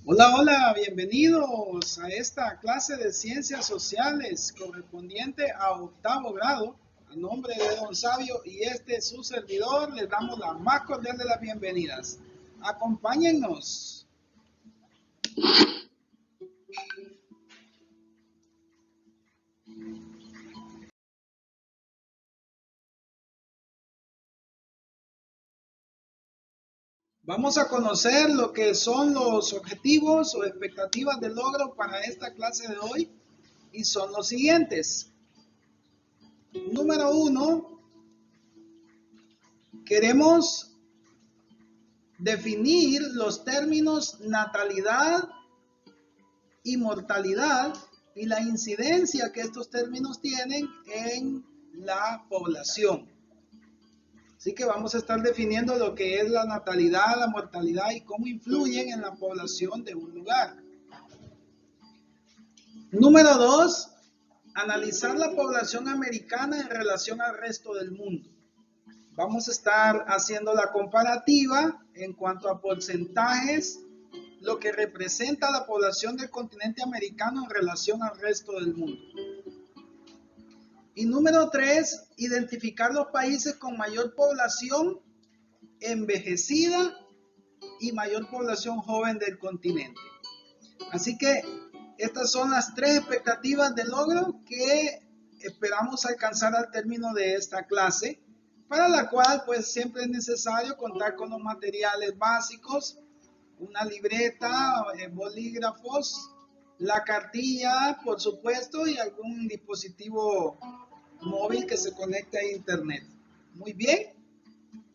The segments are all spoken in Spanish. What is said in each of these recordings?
Hola, hola, bienvenidos a esta clase de ciencias sociales correspondiente a octavo grado. A nombre de Don Sabio y este es su servidor, les damos la más cordial de las bienvenidas. Acompáñennos. Vamos a conocer lo que son los objetivos o expectativas de logro para esta clase de hoy y son los siguientes. Número uno, queremos definir los términos natalidad y mortalidad y la incidencia que estos términos tienen en la población. Así que vamos a estar definiendo lo que es la natalidad, la mortalidad y cómo influyen en la población de un lugar. Número 2, analizar la población americana en relación al resto del mundo. Vamos a estar haciendo la comparativa en cuanto a porcentajes, lo que representa la población del continente americano en relación al resto del mundo. Y número 3, identificar los países con mayor población envejecida y mayor población joven del continente. Así que estas son las tres expectativas de logro que esperamos alcanzar al término de esta clase, para la cual pues siempre es necesario contar con los materiales básicos, una libreta, bolígrafos, la cartilla, por supuesto, y algún dispositivo móvil que se conecte a internet. Muy bien,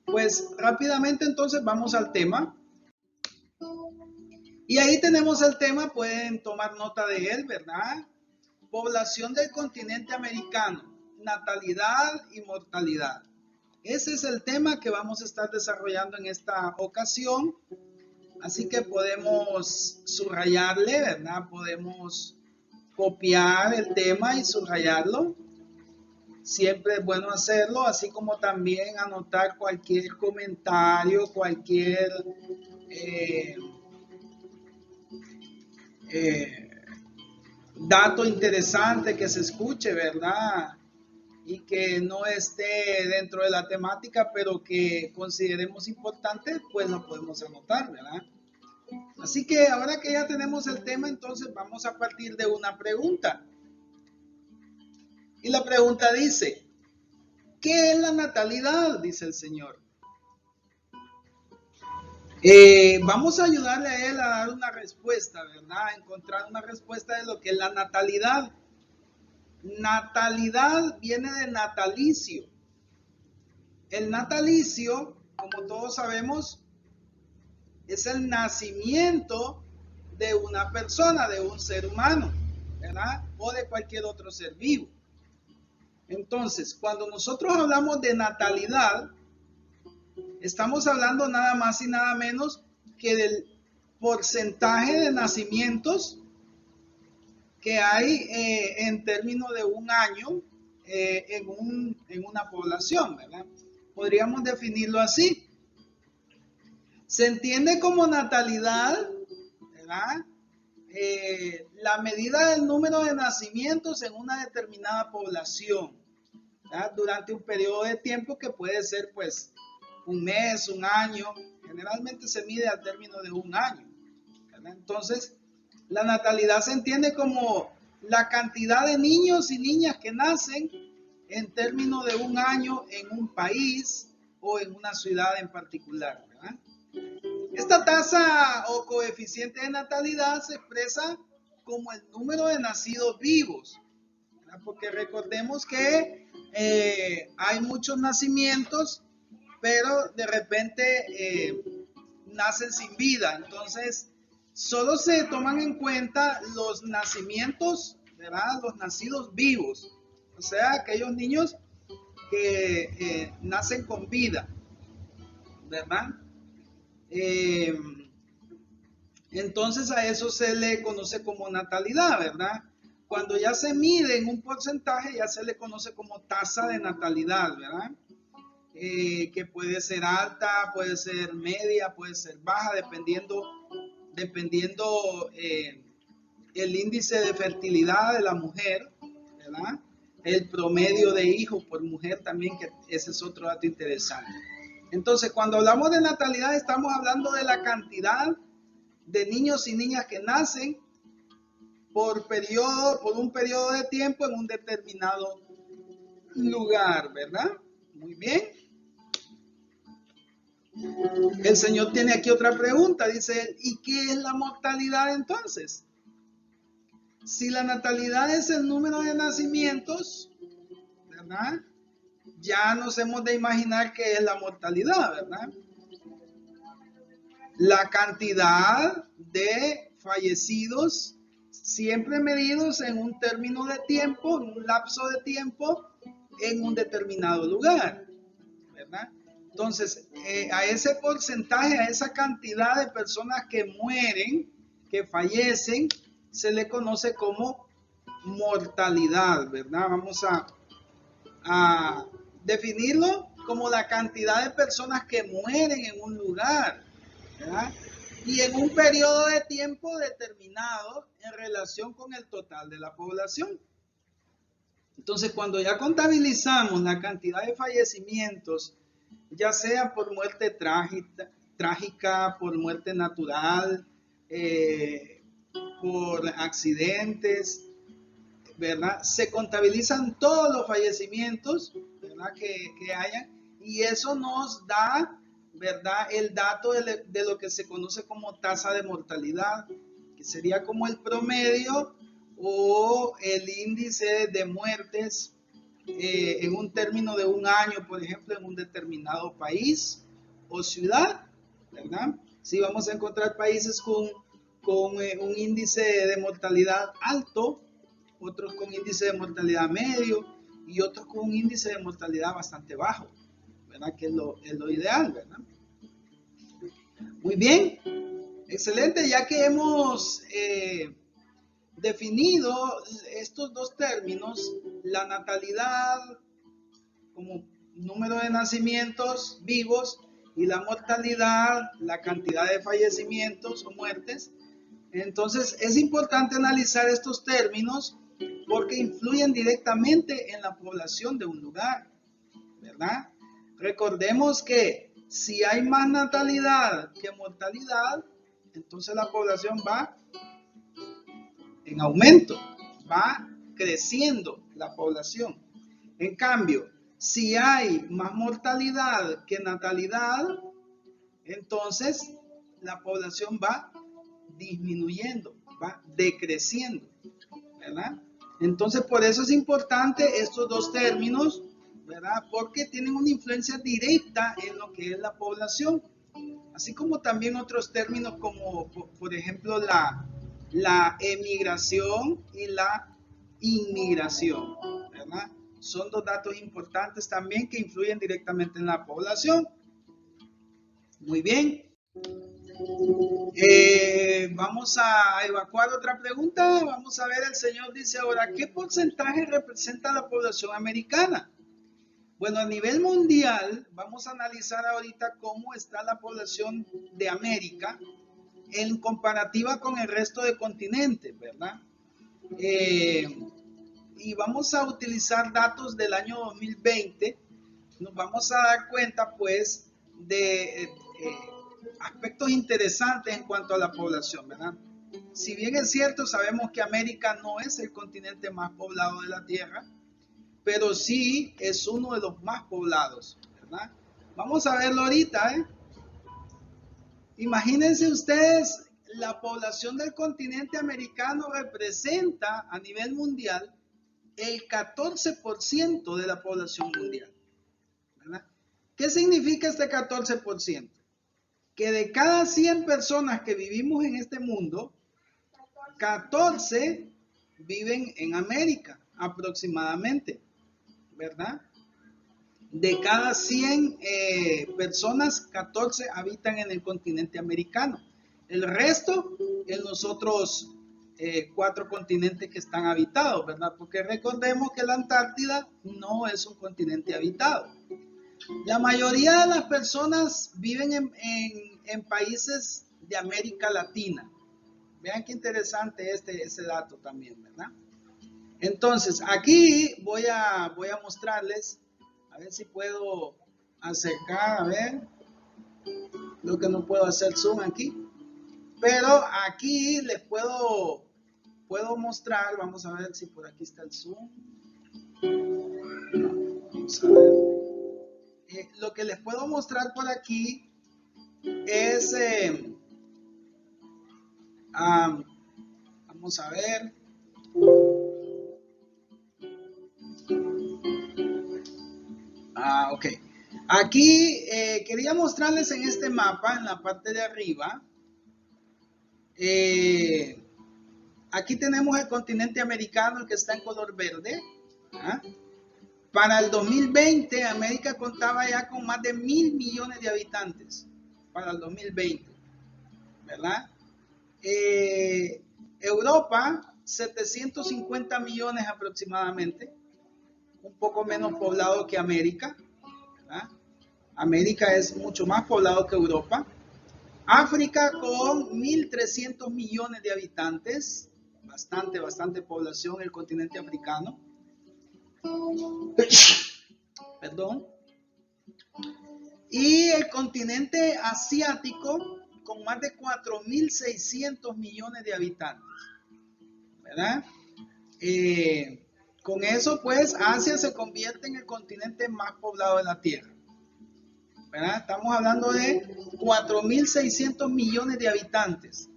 pues rápidamente entonces vamos al tema. Y ahí tenemos el tema, pueden tomar nota de él, ¿verdad? Población del continente americano, natalidad y mortalidad. Ese es el tema que vamos a estar desarrollando en esta ocasión. Así que podemos subrayarle, ¿verdad? Podemos copiar el tema y subrayarlo. Siempre es bueno hacerlo, así como también anotar cualquier comentario, cualquier eh, dato interesante que se escuche, ¿verdad? Y que no esté dentro de la temática, pero que consideremos importante, pues lo podemos anotar, ¿verdad? Así que ahora que ya tenemos el tema, entonces vamos a partir de una pregunta. Y la pregunta dice, ¿qué es la natalidad? Dice el Señor. Vamos a ayudarle a él a dar una respuesta, ¿verdad? A encontrar una respuesta de lo que es la natalidad. Natalidad viene de natalicio. El natalicio, como todos sabemos, es el nacimiento de una persona, de un ser humano, ¿verdad? O de cualquier otro ser vivo. Entonces, cuando nosotros hablamos de natalidad, estamos hablando nada más y nada menos que del porcentaje de nacimientos que hay en términos de un año en una población, ¿verdad? Podríamos definirlo así. Se entiende como natalidad, ¿verdad? La medida del número de nacimientos en una determinada población, ¿verdad? Durante un periodo de tiempo que puede ser pues un mes, un año, generalmente se mide al término de un año, ¿verdad? Entonces, la natalidad se entiende como la cantidad de niños y niñas que nacen en términos de un año en un país o en una ciudad en particular, ¿verdad? Esta tasa o coeficiente de natalidad se expresa como el número de nacidos vivos, ¿verdad? Porque recordemos que hay muchos nacimientos, pero de repente nacen sin vida. Entonces, solo se toman en cuenta los nacimientos, ¿verdad? Los nacidos vivos, o sea, aquellos niños que nacen con vida, ¿verdad? Eh, entonces a eso se le conoce como natalidad, ¿verdad? Cuando ya se mide en un porcentaje, ya se le conoce como tasa de natalidad, ¿verdad? Que puede ser alta, puede ser media, puede ser baja, dependiendo dependiendo el índice de fertilidad de la mujer, ¿verdad? El promedio de hijos por mujer también, que ese es otro dato interesante. Entonces, cuando hablamos de natalidad, estamos hablando de la cantidad de niños y niñas que nacen por un periodo de tiempo en un determinado lugar, ¿verdad? Muy bien. El Señor tiene aquí otra pregunta, dice, ¿y qué es la mortalidad entonces? Si la natalidad es el número de nacimientos, ¿verdad? Ya nos hemos de imaginar qué es la mortalidad, ¿verdad? La cantidad de fallecidos siempre medidos en un término de tiempo, en un lapso de tiempo, en un determinado lugar, ¿verdad? Entonces, a ese porcentaje, a esa cantidad de personas que mueren, que fallecen, se le conoce como mortalidad, ¿verdad? Vamos a definirlo como la cantidad de personas que mueren en un lugar, ¿verdad? Y en un periodo de tiempo determinado en relación con el total de la población. Entonces, cuando ya contabilizamos la cantidad de fallecimientos, ya sea por muerte trágica, por muerte natural, por accidentes, ¿verdad? Se contabilizan todos los fallecimientos, ¿verdad? Que hayan, y eso nos da, ¿verdad? El dato de lo que se conoce como tasa de mortalidad, que sería como el promedio o el índice de muertes en un término de un año, por ejemplo, en un determinado país o ciudad, ¿verdad? Si vamos a encontrar países con un índice de mortalidad alto, otros con índice de mortalidad medio y otros con un índice de mortalidad bastante bajo, ¿verdad? Que es lo ideal, ¿verdad? Muy bien, excelente, ya que hemos definido estos dos términos, la natalidad como número de nacimientos vivos y la mortalidad, la cantidad de fallecimientos o muertes. Entonces es importante analizar estos términos porque influyen directamente en la población de un lugar, ¿verdad? Recordemos que si hay más natalidad que mortalidad, entonces la población va en aumento, va creciendo la población. En cambio, si hay más mortalidad que natalidad, entonces la población va disminuyendo, va decreciendo, ¿verdad? Entonces, por eso es importante estos dos términos, ¿verdad? Porque tienen una influencia directa en lo que es la población, así como también otros términos como, por ejemplo, la emigración y la inmigración, ¿verdad? Son dos datos importantes también que influyen directamente en la población. Muy bien. Vamos a evacuar otra pregunta. Vamos a ver, el señor dice ahora, ¿qué porcentaje representa la población americana? Bueno, a nivel mundial, vamos a analizar ahorita cómo está la población de América en comparativa con el resto de continentes, ¿verdad? Y vamos a utilizar datos del año 2020. Nos vamos a dar cuenta, pues, de aspectos interesantes en cuanto a la población, ¿verdad? Si bien es cierto, sabemos que América no es el continente más poblado de la Tierra, pero sí es uno de los más poblados, ¿verdad? Vamos a verlo ahorita, ¿eh? Imagínense ustedes, la población del continente americano representa a nivel mundial el 14% de la población mundial, ¿verdad? ¿Qué significa este 14%? Que de cada 100 personas que vivimos en este mundo, 14 viven en América aproximadamente, ¿verdad? De cada 100 personas, 14 habitan en el continente americano. El resto en los otros 4 continentes que están habitados, ¿verdad? Porque recordemos que la Antártida no es un continente habitado. La mayoría de las personas viven en países de América Latina. Vean qué interesante ese dato también, ¿verdad? Entonces, aquí voy a mostrarles, a ver si puedo acercar, a ver, lo que no puedo hacer zoom aquí, pero aquí les puedo mostrar, vamos a ver si por aquí está el zoom. Vamos a ver. Lo que les puedo mostrar por aquí es, vamos a ver. Ok. Aquí quería mostrarles en este mapa, en la parte de arriba, aquí tenemos el continente americano, el que está en color verde. ¿Ah? Para el 2020, América contaba ya con más de 1.000 millones de habitantes. Para el 2020, ¿verdad? Europa, 750 millones aproximadamente, un poco menos poblado que América, ¿verdad? América es mucho más poblado que Europa. África con 1.300 millones de habitantes, bastante población el continente africano. Perdón. Y el continente asiático con más de 4.600 millones de habitantes, ¿verdad? Con eso, pues, Asia se convierte en el continente más poblado de la Tierra, ¿verdad? Estamos hablando de 4.600 millones de habitantes.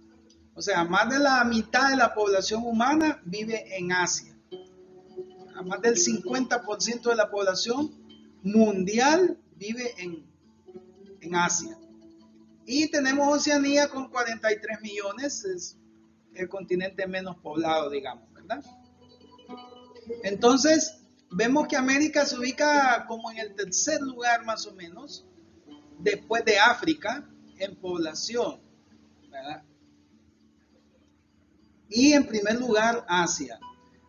O sea, más de la mitad de la población humana vive en Asia. Más del 50% de la población mundial vive en Asia. Y tenemos Oceanía con 43 millones, es el continente menos poblado, digamos, ¿verdad? Entonces, vemos que América se ubica como en el tercer lugar más o menos, después de África, en población, ¿verdad? Y en primer lugar, Asia.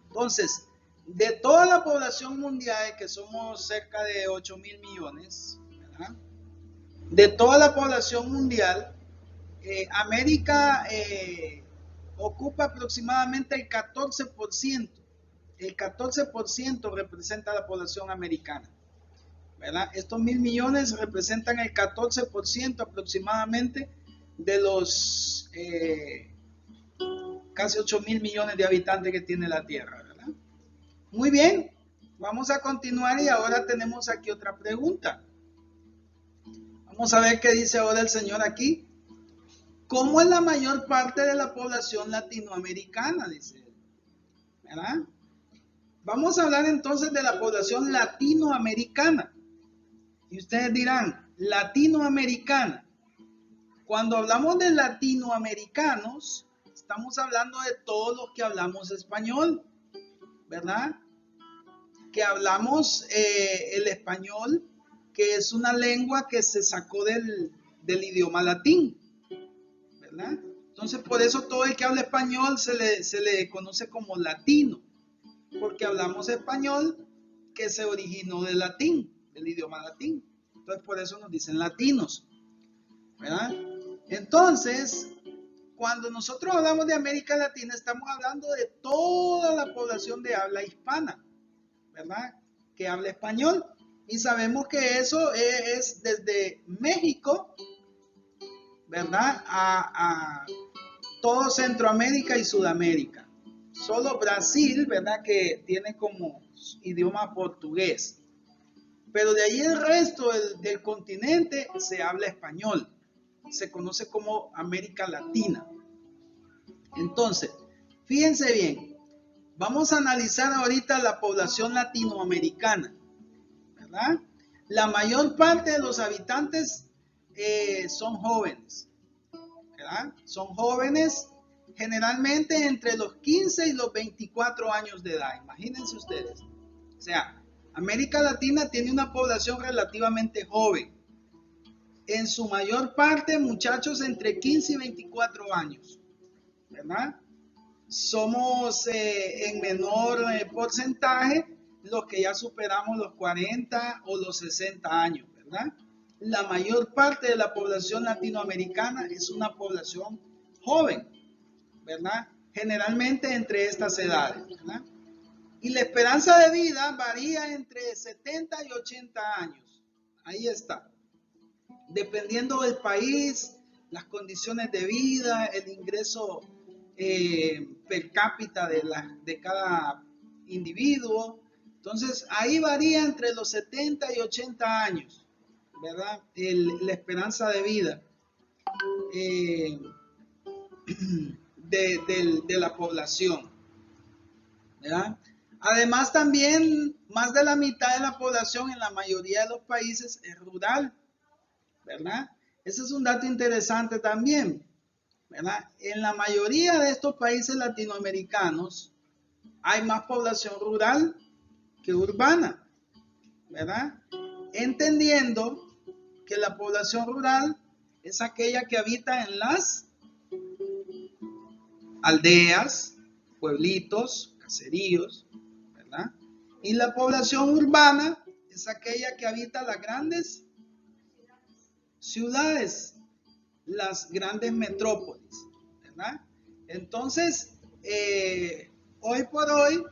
Entonces, de toda la población mundial, que somos cerca de 8.000 millones, ¿verdad? De toda la población mundial, América ocupa aproximadamente el 14%. El 14% representa la población americana, ¿verdad? Estos 1.000 millones representan el 14% aproximadamente de los casi 8.000 millones de habitantes que tiene la Tierra, ¿verdad? Muy bien, vamos a continuar y ahora tenemos aquí otra pregunta. Vamos a ver qué dice ahora el señor aquí. ¿Cómo es la mayor parte de la población latinoamericana? Dice él, ¿verdad? Vamos a hablar entonces de la población latinoamericana. Y ustedes dirán, latinoamericana. Cuando hablamos de latinoamericanos, estamos hablando de todos los que hablamos español, ¿verdad? Que hablamos el español, que es una lengua que se sacó del idioma latín, ¿verdad? Entonces, por eso todo el que habla español se le conoce como latino, porque hablamos español que se originó del latín, del idioma latín. Entonces, por eso nos dicen latinos, ¿verdad? Entonces, cuando nosotros hablamos de América Latina, estamos hablando de toda la población de habla hispana, ¿verdad? Que habla español. Y sabemos que eso es desde México, ¿verdad? A todo Centroamérica y Sudamérica. Solo Brasil, ¿verdad? Que tiene como idioma portugués. Pero de ahí el resto del continente se habla español. Se conoce como América Latina. Entonces, fíjense bien, vamos a analizar ahorita la población latinoamericana, ¿verdad? La mayor parte de los habitantes son jóvenes, ¿verdad? Son jóvenes generalmente entre los 15 y los 24 años de edad, imagínense ustedes. O sea, América Latina tiene una población relativamente joven. En su mayor parte, muchachos entre 15 y 24 años, ¿verdad? Somos en menor porcentaje los que ya superamos los 40 o los 60 años, ¿verdad? la mayor parte de la población latinoamericana es una población joven, ¿verdad? Generalmente entre estas edades, ¿verdad? Y la esperanza de vida varía entre 70 y 80 años. Ahí está. Dependiendo del país, las condiciones de vida, el ingreso per cápita de cada individuo. Entonces, ahí varía entre los 70 y 80 años, ¿verdad? La esperanza de vida de la población, ¿verdad? Además, también más de la mitad de la población en la mayoría de los países es rural, ¿verdad? Ese es un dato interesante también, ¿verdad? En la mayoría de estos países latinoamericanos hay más población rural que urbana, ¿verdad? Entendiendo que la población rural es aquella que habita en las aldeas, pueblitos, caseríos, ¿verdad? Y la población urbana es aquella que habita las grandes ciudades, las grandes metrópolis, ¿verdad? Entonces, hoy por hoy,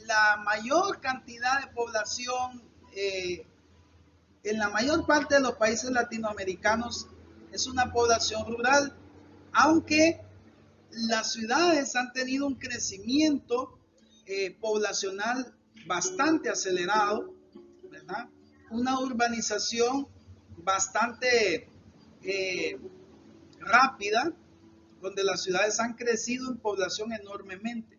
la mayor cantidad de población en la mayor parte de los países latinoamericanos es una población rural, aunque las ciudades han tenido un crecimiento poblacional bastante acelerado, ¿verdad? Una urbanización bastante rápida, donde las ciudades han crecido en población enormemente.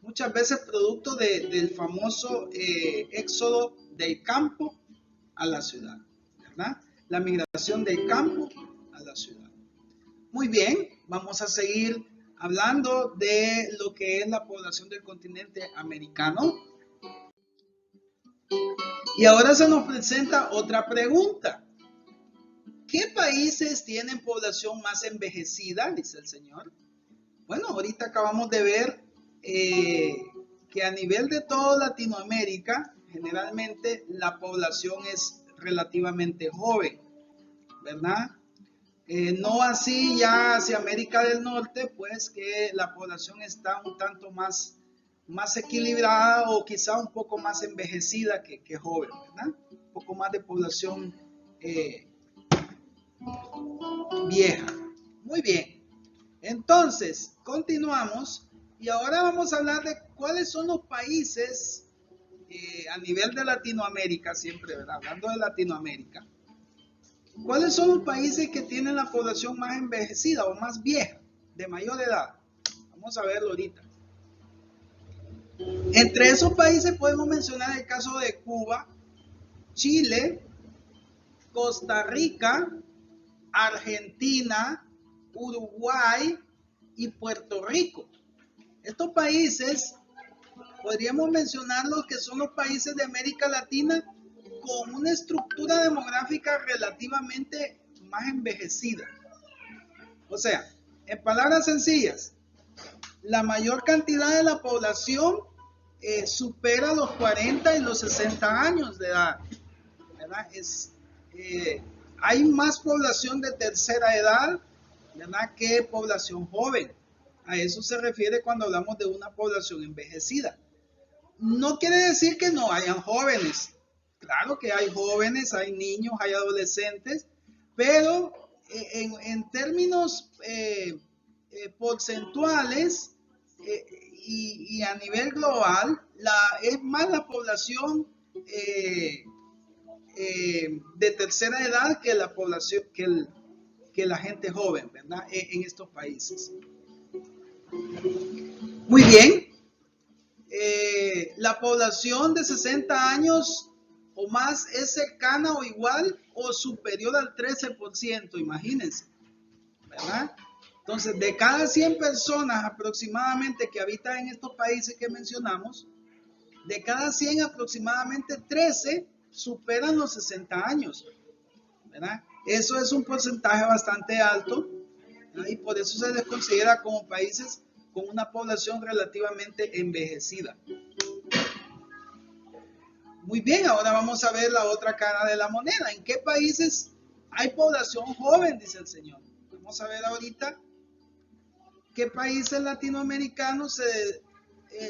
Muchas veces producto del famoso éxodo del campo a la ciudad, ¿verdad? La migración del campo a la ciudad. Muy bien, vamos a seguir hablando de lo que es la población del continente americano. Y ahora se nos presenta otra pregunta. ¿Qué países tienen población más envejecida? Dice el señor. Bueno, ahorita acabamos de ver que a nivel de toda Latinoamérica, generalmente la población es relativamente joven, ¿verdad? No así ya hacia América del Norte, pues que la población está un tanto más equilibrada o quizá un poco más envejecida que joven, ¿verdad? Un poco más de población vieja. Muy bien. Entonces, continuamos y ahora vamos a hablar de cuáles son los países a nivel de Latinoamérica, siempre, ¿verdad? Hablando de Latinoamérica. ¿Cuáles son los países que tienen la población más envejecida o más vieja, de mayor edad? Vamos a verlo ahorita. Entre esos países podemos mencionar el caso de Cuba, Chile, Costa Rica, Argentina, Uruguay y Puerto Rico. Estos países podríamos mencionarlos que son los países de América Latina con una estructura demográfica relativamente más envejecida. O sea, en palabras sencillas, la mayor cantidad de la población supera los 40 y los 60 años de edad, ¿verdad? Hay más población de tercera edad, ¿verdad?, que población joven. A eso se refiere cuando hablamos de una población envejecida. No quiere decir que no hayan jóvenes. Claro que hay jóvenes, hay niños, hay adolescentes, pero en términos porcentuales y a nivel global, es más la población de tercera edad que la población, que la gente joven, ¿verdad? En estos países. Muy bien. La población de 60 años o más es cercana o igual o superior al 13%, imagínense, ¿verdad? Entonces, de cada 100 personas aproximadamente que habitan en estos países que mencionamos, de cada 100 aproximadamente 13 superan los 60 años, ¿verdad? Eso es un porcentaje bastante alto, ¿verdad? Y por eso se les considera como países con una población relativamente envejecida. Muy bien, ahora vamos a ver la otra cara de la moneda. ¿En qué países hay población joven, dice el Señor. Vamos a ver ahorita qué países latinoamericanos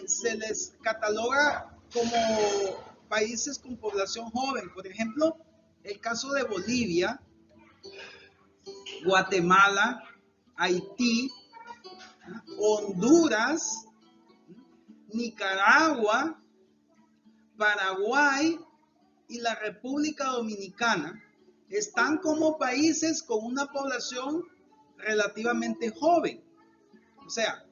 se les cataloga como países con población joven. Por ejemplo, el caso de Bolivia, Guatemala, Haití, Honduras, Nicaragua, Paraguay y la República Dominicana están como países con una población relativamente joven. O sea,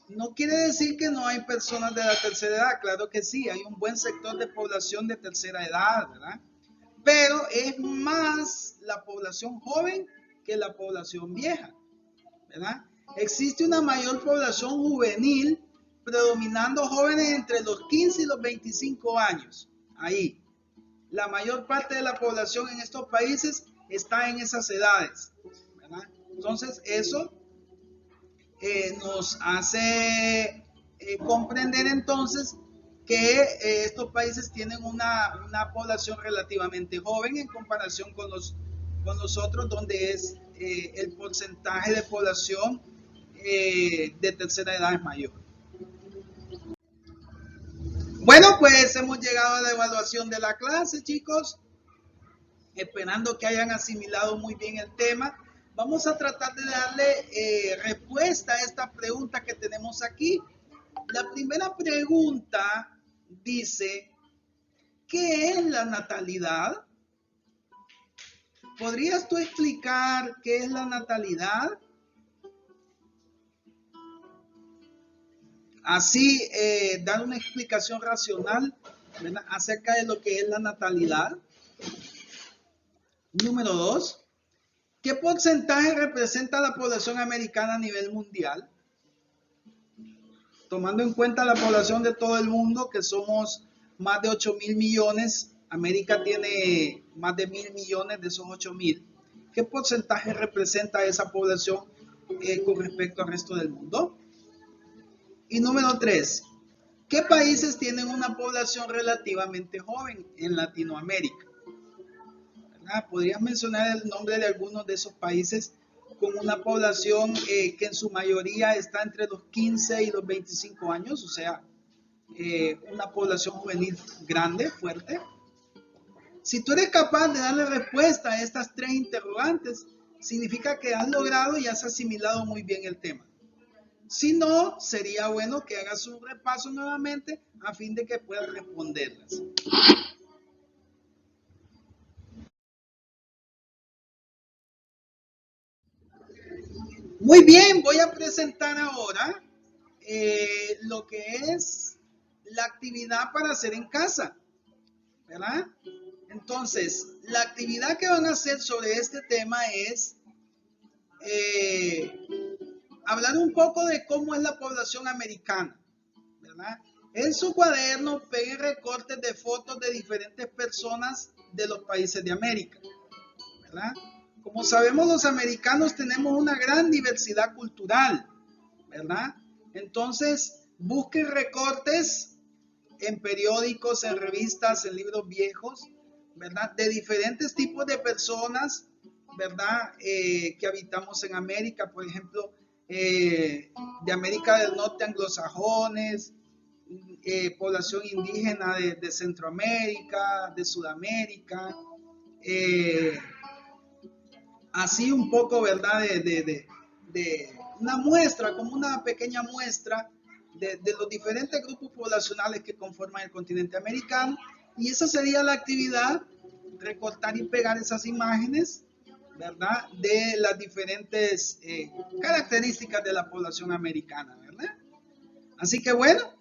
no quiere decir que no hay personas de la tercera edad, claro que sí, hay un buen sector de población de tercera edad, ¿verdad? Pero es más la población joven que la población vieja, ¿verdad? Existe una mayor población juvenil, predominando jóvenes entre los 15 y los 25 años. Ahí. La mayor parte de la población en estos países está en esas edades, ¿verdad? Entonces, eso nos hace comprender entonces que estos países tienen una población relativamente joven en comparación con nosotros, donde es el porcentaje de población de tercera edad es mayor. Bueno, pues hemos llegado a la evaluación de la clase, chicos. Esperando que hayan asimilado muy bien el tema. Vamos a tratar de darle respuesta a esta pregunta que tenemos aquí. La primera pregunta dice, ¿qué es la natalidad? ¿Podrías tú explicar qué es la natalidad? Así, dar una explicación racional, ¿verdad?, acerca de lo que es la natalidad. Número 2, ¿qué porcentaje representa la población americana a nivel mundial? Tomando en cuenta la población de todo el mundo, que somos más de 8.000 millones, América tiene más de 1.000 millones de esos 8.000. ¿Qué porcentaje representa esa población con respecto al resto del mundo? Y número 3, ¿qué países tienen una población relativamente joven en Latinoamérica? ¿Verdad? ¿Podrías mencionar el nombre de algunos de esos países con una población que en su mayoría está entre los 15 y los 25 años? O sea, una población juvenil grande, fuerte. Si tú eres capaz de darle respuesta a estas tres interrogantes, significa que has logrado y has asimilado muy bien el tema. Si no, sería bueno que hagas un repaso nuevamente a fin de que puedas responderlas. Muy bien, voy a presentar ahora lo que es la actividad para hacer en casa, ¿verdad? Entonces, la actividad que van a hacer sobre este tema es hablar un poco de cómo es la población americana, ¿verdad? En su cuaderno peguen recortes de fotos de diferentes personas de los países de América, ¿verdad? Como sabemos, los americanos tenemos una gran diversidad cultural, ¿verdad? Entonces, busquen recortes en periódicos, en revistas, en libros viejos, ¿verdad?, de diferentes tipos de personas, ¿verdad?, que habitamos en América, por ejemplo, de América del Norte, anglosajones, población indígena de Centroamérica, de Sudamérica, así un poco, ¿verdad?, de una muestra, como una pequeña muestra de los diferentes grupos poblacionales que conforman el continente americano. Y esa sería la actividad, recortar y pegar esas imágenes, ¿verdad?, de las diferentes características de la población americana, ¿verdad? Así que bueno,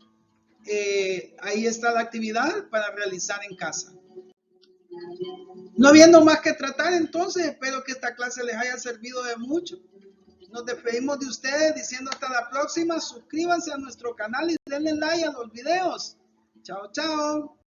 ahí está la actividad para realizar en casa. No habiendo más que tratar, entonces espero que esta clase les haya servido de mucho. Nos despedimos de ustedes diciendo hasta la próxima. Suscríbanse a nuestro canal y denle like a los videos. Chao, chao.